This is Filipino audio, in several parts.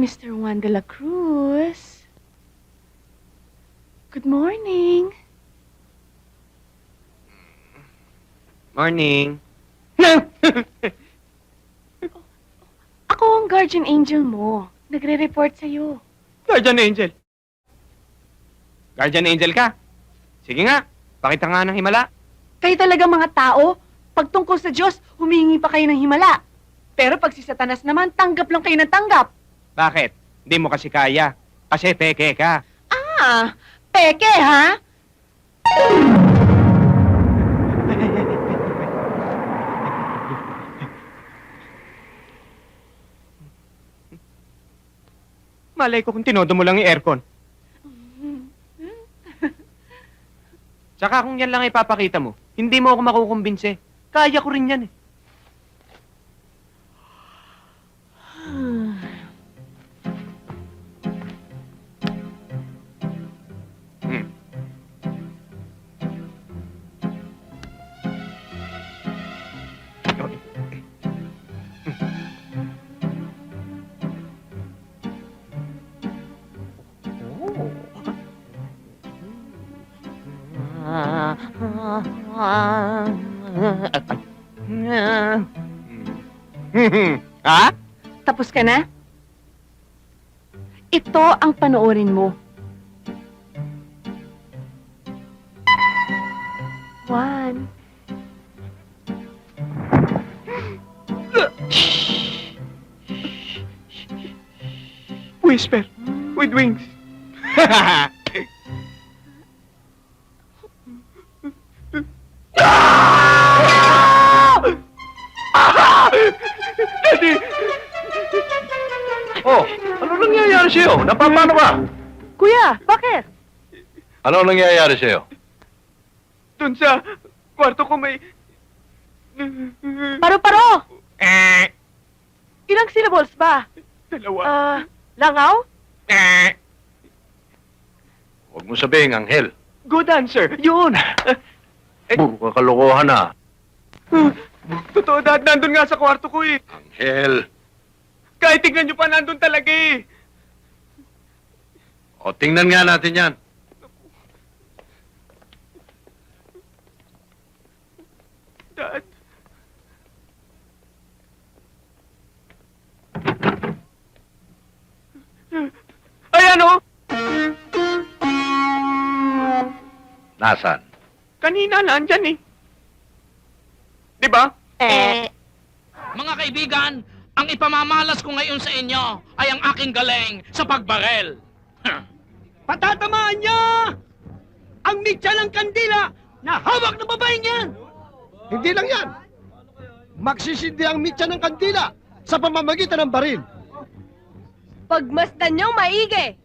Mr. Juan de la Cruz. Good morning. Morning. Ako ang guardian angel mo. Nagre-report sa'yo. Guardian Angel. Guardian Angel ka? Sige nga, pakita nga ng himala. Kayo talaga mga tao, pag tungkol sa Diyos, humingi pa kayo ng himala. Pero pag si Satanas naman, tanggap lang kayo ng tanggap. Bakit? Hindi mo kasi kaya. Kasi peke ka. Ah, peke ha? Malay ko kung tinodo mo lang yung aircon. Tsaka kung yan lang ipapakita mo, hindi mo ako makukumbinse. Kaya ko rin yan eh. Hmm. Ha? Tapos ka na? Ito ang panoorin mo. Juan. Whisper with wings. Daddy! Oh, ano nangyayari sa'yo? Napapano ka? Kuya, bakit? Ano nangyayari sa'yo? Dun sa kwarto ko may... Paro-paro! Eh, Ilang syllables ba? dalawa. Langaw? Huwag mo sabihin, Anghel. Good answer. Yun. Puro kalokohan na. Totoo, Dad. Nandun nga sa kwarto ko eh. Anghel. Kahit tignan nyo pa, nandun talaga eh. O, tingnan nga natin yan. Dad. Ay, ano? Nasaan? Kanina nandyan eh. Di ba? Mga kaibigan, ang ipamamalas ko ngayon sa inyo ay ang aking galing sa pagbarel. Patatamaan niya ang mitya ng kandila na hawak ng babaeng yan! Hindi lang yan. Magsisindi ang mitya ng kandila sa pamamagitan ng baril. Pagmasdan niyong maigi!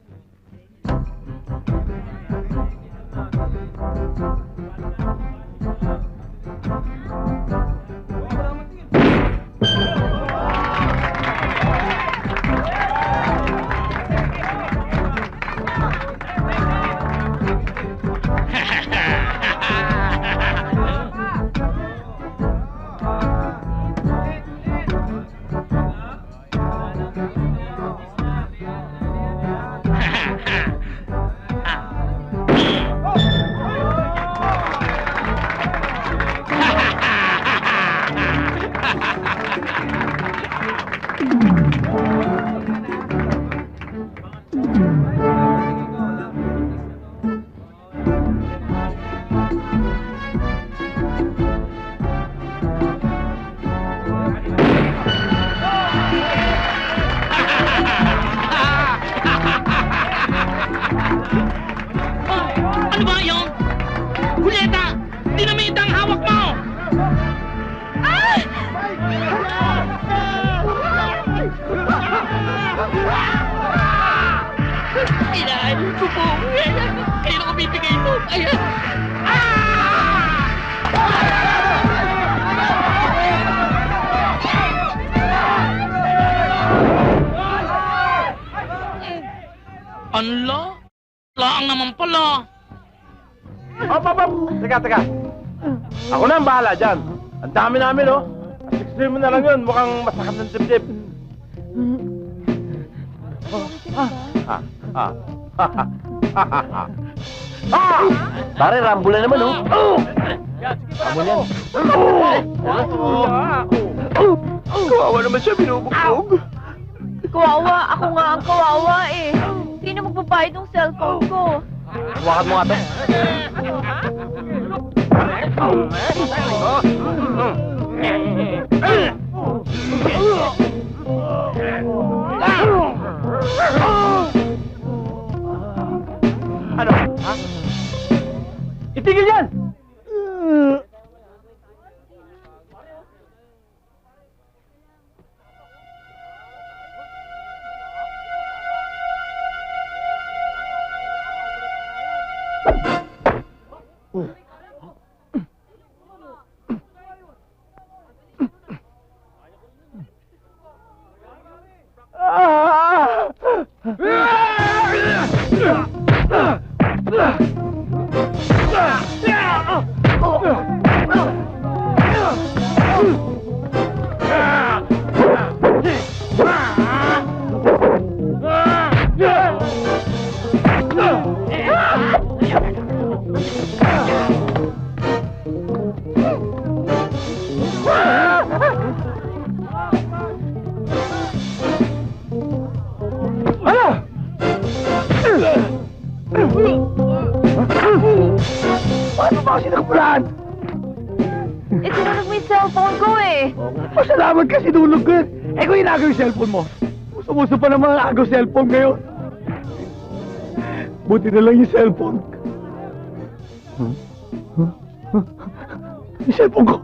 Ano ba yun? Huleta! Dinamita ang hawak mo! Inaayos ko po! Kayo na kumibigay ito! Ayan! Anla? Laang naman pala! Hop! Teka. Ako na ang bahala dyan. Ang dami namin, oh. At extreme mo na lang yun. Mukhang masakit ng dibdib. Pare, Rambo na naman, oh. Rambo yan. Kawawa naman siya, binubugbog. Kawawa, ako nga ang kawawa eh. Sino magbabayad ng cellphone ko? Hawakan mo nga to. Ano? Ha? Itigil yan! Paano ba kasi nakapulaan? Eh, sinunod mo yung cellphone ko eh. Pasalamat kasi dulog ko yun. Eh kung inagaw yung cellphone mo, uso pa naman ang agaw cellphone ngayon. Buti na lang yung cellphone. Yung cellphone ko.